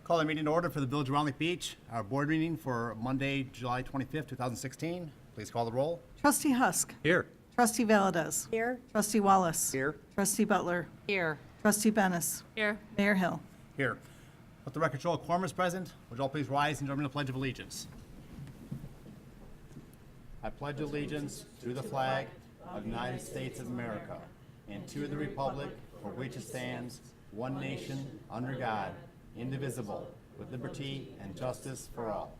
Call the meeting to order for the Village of Round Lake Beach, our board meeting for Monday, July 25th, 2016. Please call the roll. Trustee Husk. Here. Trustee Valdez. Here. Trustee Wallace. Here. Trustee Butler. Here. Trustee Bennis. Here. Mayor Hill. Here. Let the record show a quorum is present. Would you all please rise and join me in the Pledge of Allegiance? I pledge allegiance to the flag of the United States of America and to the republic for which it stands, one nation, under God, indivisible, with liberty and justice for all.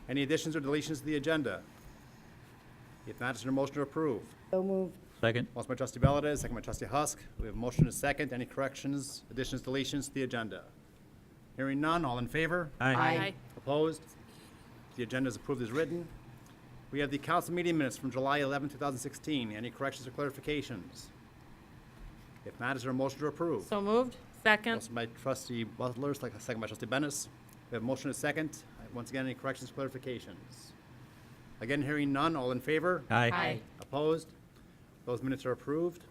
Any additions or deletions to the agenda? If not, is there a motion to approve? So moved. Second. Motion by trustee Valdez, second by trustee Husk. We have a motion and a second. Any corrections, additions, deletions to the agenda? Hearing none, all in favor? Aye. Opposed? The agenda is approved as written. We have the council meeting minutes from July 11, 2016. Any corrections or clarifications? If not, is there a motion to approve? So moved. Second. Motion by trustee Butler, second by trustee Bennis. We have a motion and a second. Once again, any corrections, clarifications? Again, hearing none, all in favor? Aye. Opposed? Those minutes are approved.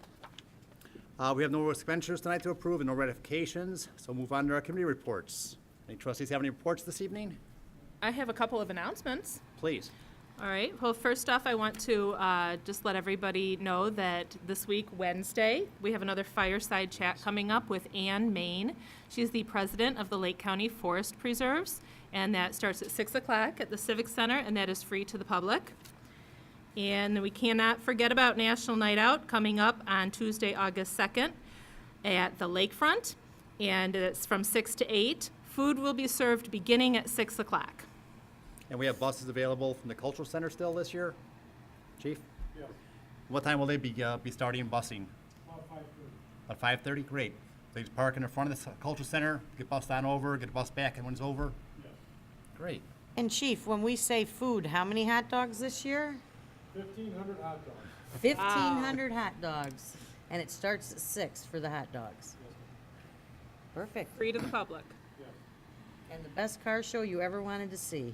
We have no expenditures tonight to approve and no ratifications, so move on to our committee reports. Any trustees have any reports this evening? I have a couple of announcements. Please. All right. Well, first off, I want to just let everybody know that this week, Wednesday, we have another fireside chat coming up with Ann Main. She's the president of the Lake County Forest Preserves, and that starts at 6 o'clock at the Civic Center, and that is free to the public. And we cannot forget about National Night Out coming up on Tuesday, August 2nd at the lakefront, and it's from 6 to 8. Food will be served beginning at 6 o'clock. And we have buses available from the Cultural Center still this year? Chief? Yeah. What time will they be starting busing? About 5:30. About 5:30? Great. They just park in the front of the Cultural Center, get bussed on over, get a bus back and when it's over? Yeah. Great. And Chief, when we say food, how many hot dogs this year? 1,500 hot dogs. 1,500 hot dogs. And it starts at 6 for the hot dogs. Perfect. Free to the public. And the best car show you ever wanted to see.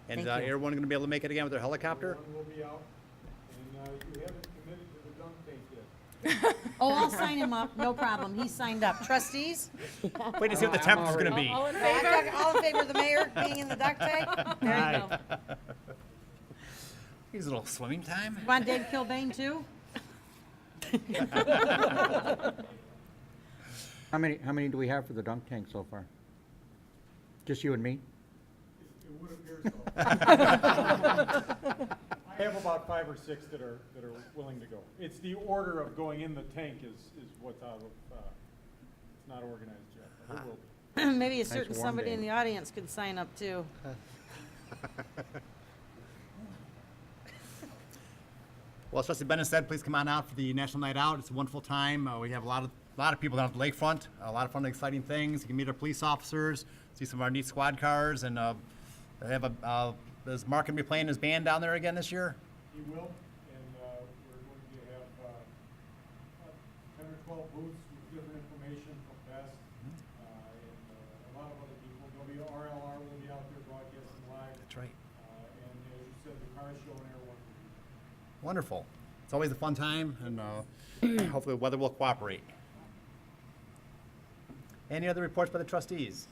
And Thank you. everyone going to be able to make it again with their helicopter? Everyone will be out, and you haven't committed to the dunk tank yet. Oh, I'll sign him up. No problem. He's signed up. Trustees? Wait to see what the temperature's going to be. All in favor? All in favor of the mayor being in the duck tank? There you go. Here's a little swimming time. Want Dave Kilbane too? How many do we have for the dunk tank so far? Just you and me? It would appear so. I have about 5 or 6 that are willing to go. It's the order of going in the tank is what's out of, it's not organized yet, but it will be. Maybe a certain warm somebody day. in the audience could sign up too. Well, as Trustee Bennett said, please come on out for the National Night Out. It's a wonderful time. We have a lot of people down at the lakefront, a lot of fun and exciting things. You can meet our police officers, see some of our neat squad cars, and they have is Mark going to be playing his band down there again this year? He will, and we're going to have 10 or 12 booths with different information from Best, and a lot of other people. RLR will be out there broadcasting live. That's right. And as you said, the car show and everyone will be there. Wonderful. It's always a fun time, and hopefully the weather will cooperate. Any other reports by the trustees?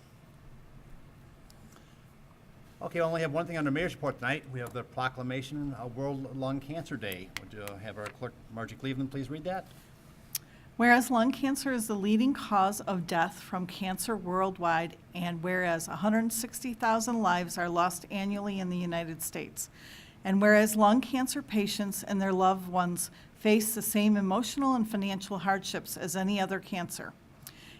Okay, we only have one thing on the mayor's report tonight. We have the proclamation of World Lung Cancer Day. Would you have our clerk, Margie Cleveland, please read that? Whereas lung cancer is the leading cause of death from cancer worldwide, and whereas 160,000 lives are lost annually in the United States, and whereas lung cancer patients and their loved ones face the same emotional and financial hardships as any other cancer,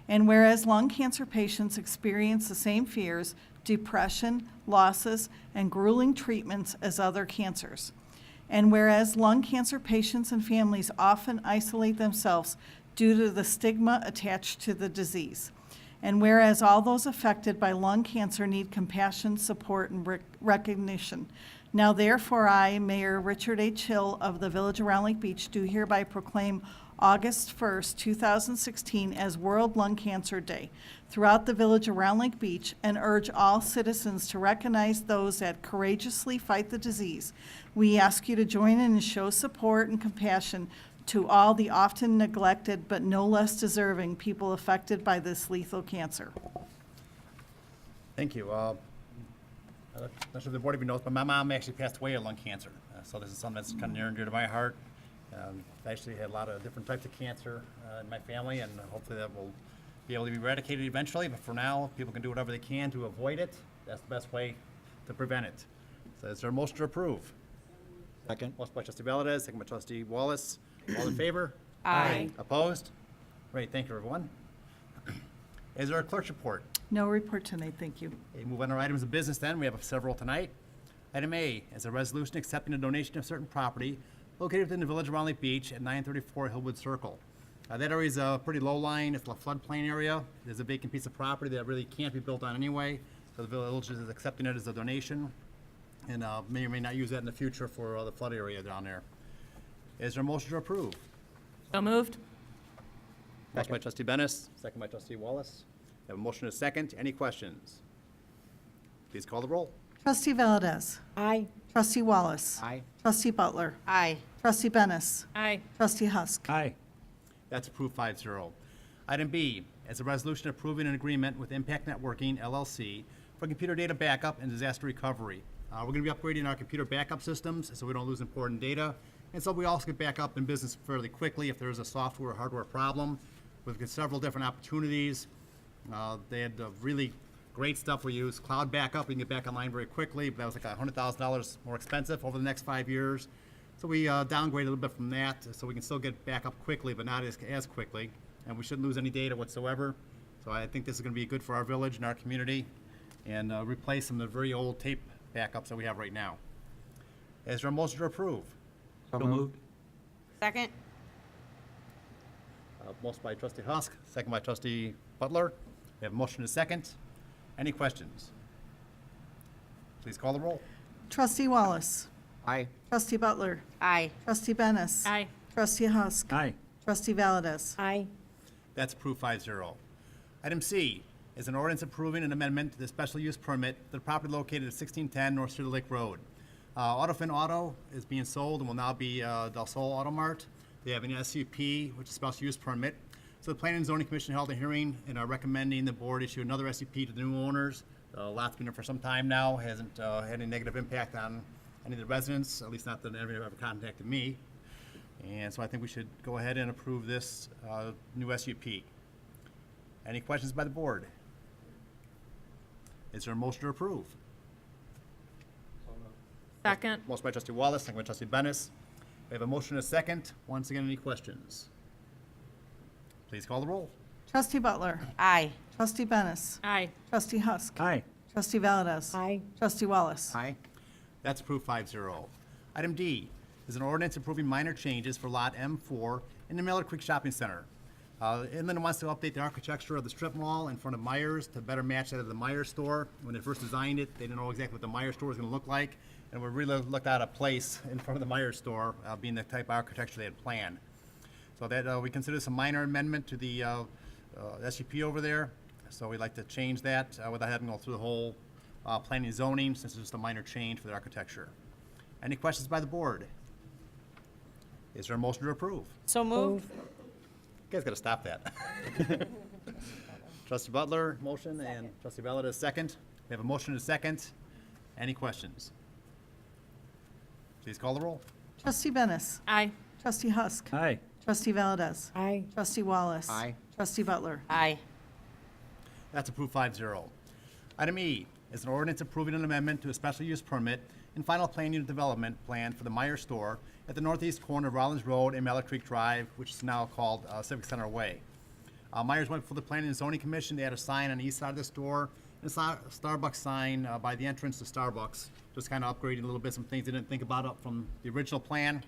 and whereas lung cancer patients experience the same fears, depression, losses, and grueling treatments as other cancers, and whereas lung cancer patients and families often isolate themselves due to the stigma attached to the disease, and whereas all those affected by lung cancer need compassion, support, and recognition. Now therefore I, Mayor Richard H. Hill of the Village of Round Lake Beach, do hereby proclaim August 1st, 2016, as World Lung Cancer Day throughout the village of Round Lake Beach and urge all citizens to recognize those that courageously fight the disease. We ask you to join in and show support and compassion to all the often neglected but no less deserving people affected by this lethal cancer. Thank you. Not sure if the board even knows, but my mom actually passed away of lung cancer. So this is something that's kind of near and dear to my heart. I actually had a lot of different types of cancer in my family, and hopefully that will be able to be eradicated eventually. But for now, people can do whatever they can to avoid it. That's the best way to prevent it. So is there a motion to approve? Second? Motion by trustee Valdez, second by trustee Wallace. All in favor? Aye. Opposed? Great, thank you, everyone. Is there a clerk's report? No report tonight, thank you. Okay, move on to our items of business then. We have several tonight. Item A is a resolution accepting a donation of certain property located within the village of Round Lake Beach at 934 Hillwood Circle. That area is pretty low lying. It's a floodplain area. There's a vacant piece of property that really can't be built on anyway. So the village is accepting it as a donation and may or may not use that in the future for the flood area down there. Is there a motion to approve? So moved. Motion by trustee Bennis, second by trustee Wallace. We have a motion and a second. Any questions? Please call the roll. Trustee Valdez. Aye. Trustee Wallace. Aye. Trustee Butler. Aye. Trustee Bennis. Aye. Trustee Husk. Aye. That's approved 5-0. Item B is a resolution approving an agreement with Impact Networking LLC for computer data backup and disaster recovery. We're going to be upgrading our computer backup systems so we don't lose important data. And so we also get back up in business fairly quickly if there is a software or hardware problem. We've got several different opportunities. They had really great stuff we use. Cloud backup, we can get back online very quickly, but that was like $100,000 more expensive over the next 5 years. So we downgraded a little bit from that, so we can still get back up quickly, but not as quickly. And we shouldn't lose any data whatsoever. So I think this is going to be good for our village and our community, and replace some of the very old tape backups that we have right now. Is there a motion to approve? So moved. Second? Motion by trustee Husk, second by trustee Butler. We have a motion and a second. Any questions? Please call the roll. Trustee Wallace. Aye. Trustee Butler. Aye. Trustee Bennis. Aye. Trustee Husk. Aye. Trustee Valdez. Aye. That's approved 5-0. Item C is an ordinance approving an amendment to the special use permit for the property located at 1610 North Cedar Lake Road. Autofin Auto is being sold and will now be Del Sol Auto Mart. They have an SUP, which is special use permit. So the Planning and Zoning Commission held a hearing and are recommending the board issue another SUP to the new owners. The lot's been there for some time now, hasn't had any negative impact on any of the residents, at least not that anyone ever contacted me. And so I think we should go ahead and approve this new SUP. Any questions by the board? Is there a motion to approve? Second. Motion by trustee Wallace, second by trustee Bennis. We have a motion and a second. Once again, any questions? Please call the roll. Trustee Butler. Aye. Trustee Bennis. Aye. Trustee Husk. Aye. Trustee Valdez. Aye. Trustee Wallace. Aye. That's approved 5-0. Item D is an ordinance approving minor changes for Lot M4 in the Miller Creek Shopping Center. Inland wants to update the architecture of the strip mall in front of Myers to better match that of the Myers store. When they first designed it, they didn't know exactly what the Myers store was going to look like, and we really looked out of place in front of the Myers store, being the type of architecture they had planned. So that we consider some minor amendment to the SUP over there. So we'd like to change that without having to go through the whole planning and zoning, since it's just a minor change for the architecture. Any questions by the board? Is there a motion to approve? So moved. You guys gotta stop that. Trustee Butler, motion, and trustee Valdez, second. We have a motion and a second. Any questions? Please call the roll. Trustee Bennis. Aye. Trustee Husk. Aye. Trustee Valdez. Aye. Trustee Wallace. Aye. Trustee Butler. Aye. That's approved 5-0. Item E is an ordinance approving an amendment to a special use permit and final plan unit development plan for the Meyer store at the northeast corner of Rollins Road and Miller Creek Drive, which is now called Civic Center Way. Myers went before the Planning and Zoning Commission. They had a sign on the east side of the store, and a Starbucks sign by the entrance to Starbucks, just kind of upgrading a little bit, some things they didn't think about up from the original plan.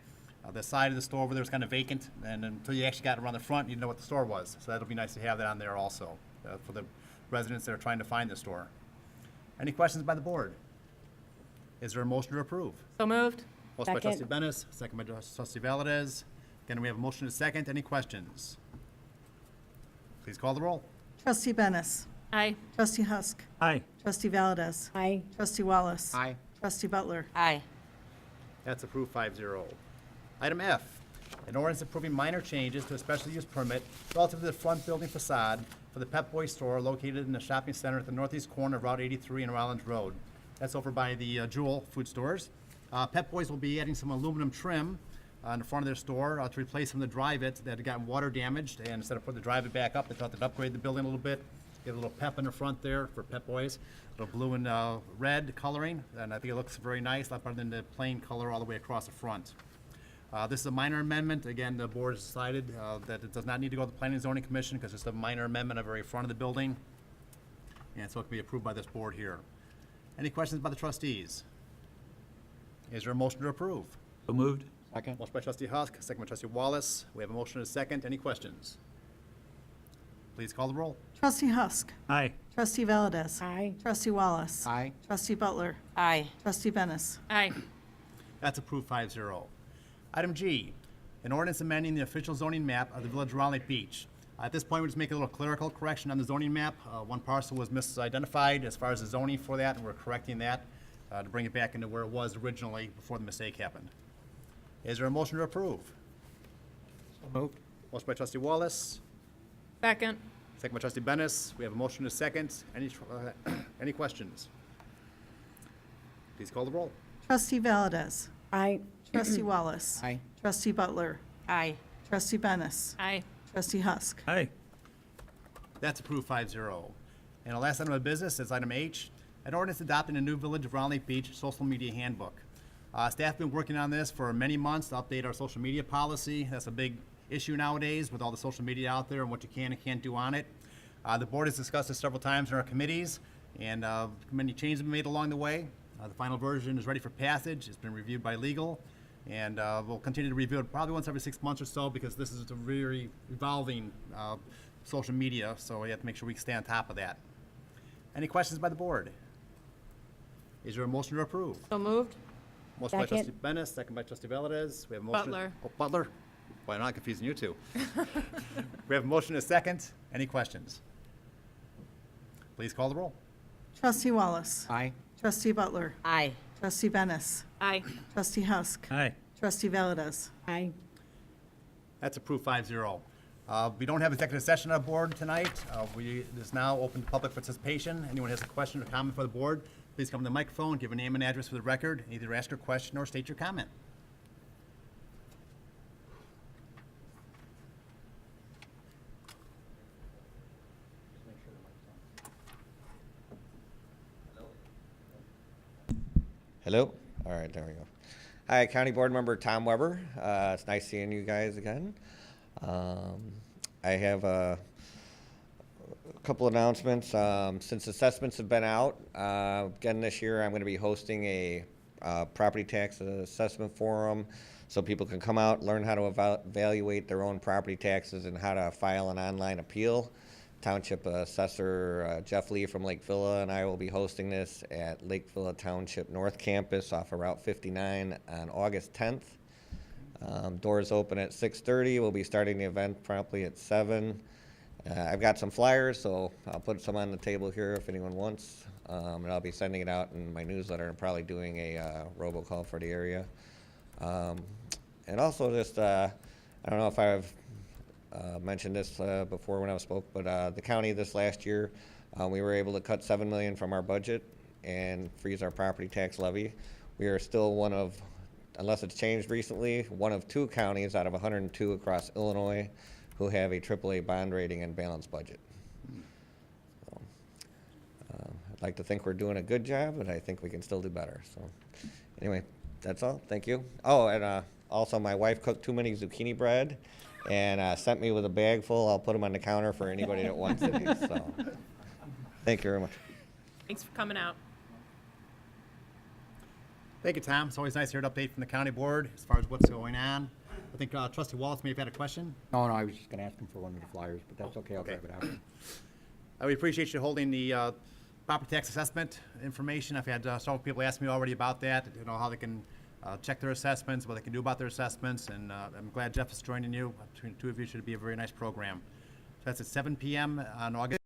The side of the store over there was kind of vacant, and until you actually got around the front, you didn't know what the store was. So that'll be nice to have that on there also for the residents that are trying to find the store. Any questions by the board? Is there a motion to approve? So moved. Motion by trustee Bennis, second by trustee Valdez. Again, we have a motion and a second. Any questions? Please call the roll. Trustee Bennis. Aye. Trustee Husk. Aye. Trustee Valdez. Aye. Trustee Wallace. Aye. Trustee Butler. Aye. That's approved 5-0. Item F, an ordinance approving minor changes to a special use permit relative to the front building facade for the Pep Boys store located in the shopping center at the northeast corner of Route 83 and Rollins Road. That's over by the Jewel Food Stores. Pep Boys will be adding some aluminum trim in the front of their store to replace some of the drive-its that had gotten water damaged. And instead of putting the drive-it back up, they thought they'd upgrade the building a little bit, get a little pep in the front there for Pep Boys. A little blue and red coloring, and I think it looks very nice, a lot better than the plain color all the way across the front. This is a minor amendment. Again, the board has decided that it does not need to go to the Planning and Zoning Commission because it's a minor amendment of the very front of the building. And so it can be approved by this board here. Any questions by the trustees? Is there a motion to approve? So moved. Second. Motion by trustee Husk, second by trustee Wallace. We have a motion and a second. Any questions? Please call the roll. Trustee Husk. Aye. Trustee Valdez. Aye. Trustee Wallace. Aye. Trustee Butler. Aye. Trustee Bennis. Aye. That's approved 5-0. Item G, an ordinance amending the official zoning map of the Village of Round Lake Beach. At this point, we're just making a little clerical correction on the zoning map. One parcel was misidentified as far as the zoning for that, and we're correcting that to bring it back into where it was originally before the mistake happened. Is there a motion to approve? So moved. Motion by trustee Wallace, Second. second by trustee Bennis. We have a motion and a second. Any questions? Please call the roll. Trustee Valdez. Aye. Trustee Wallace. Aye. Trustee Butler. Aye. Trustee Bennis. Aye. Trustee Husk. Aye. That's approved 5-0. And the last item of business is item H, an ordinance adopting a new Village of Round Lake Beach social media handbook. Staff have been working on this for many months to update our social media policy. That's a big issue nowadays with all the social media out there and what you can and can't do on it. The board has discussed this several times in our committees, and many changes have been made along the way. The final version is ready for passage. It's been reviewed by legal, and we'll continue to review it probably once every 6 months or so because this is a very evolving social media, so we have to make sure we stay on top of that. Any questions by the board? Is there a motion to approve? So moved? Motion by trustee Second. Bennis, second by trustee Valdez. We have a motion. Butler. Oh, Butler? Boy, I'm not confusing you two. We have a motion and a second. Any questions? Please call the roll. Trustee Wallace. Aye. Trustee Butler. Aye. Trustee Bennis. Aye. Trustee Husk. Aye. Trustee Valdez. Aye. That's approved 5-0. We don't have executive session on board tonight. It is now open to public participation. Anyone has a question or comment for the board, please come to the microphone, give a name and address for the record, either ask your question or state your comment. Hello? All right, there we go. Hi, County Board Member Tom Weber. It's nice seeing you guys again. I have a couple announcements. Since assessments have been out, again this year I'm going to be hosting a property tax assessment forum so people can come out, learn how to evaluate their own property taxes and how to file an online appeal. Township Assessor Jeff Lee from Lake Villa and I will be hosting this at Lake Villa Township North Campus off of Route 59 on August 10th. Doors open at 6:30. We'll be starting the event promptly at 7. I've got some flyers, so I'll put some on the table here if anyone wants. And I'll be sending it out in my newsletter and probably doing a robocall for the area. And also just, I don't know if I've mentioned this before when I spoke, but the county this last year, we were able to cut $7 million from our budget and freeze our property tax levy. We are still one of, unless it's changed recently, one of 2 counties out of 102 across Illinois who have a AAA bond rating and balanced budget. So, I'd like to think we're doing a good job, but I think we can still do better. So anyway, that's all. Thank you. Oh, and also my wife cooked too many zucchini bread and sent me with a bag full. I'll put them on the counter for anybody that wants it. So thank you very much. Thanks for coming out. Thank you, Tom. It's always nice to hear an update from the county board as far as what's going on. I think trustee Wallace may have had a question. No, I was just gonna ask him for one of the flyers, but that's okay, I'll Okay. grab it out. We appreciate you holding the property tax assessment information. I've had several people ask me already about that, how they can check their assessments, what they can do about their assessments, and I'm glad Jeff is joining you. Between the two of you, should be a very nice program. So that's at 7 p.m. on August.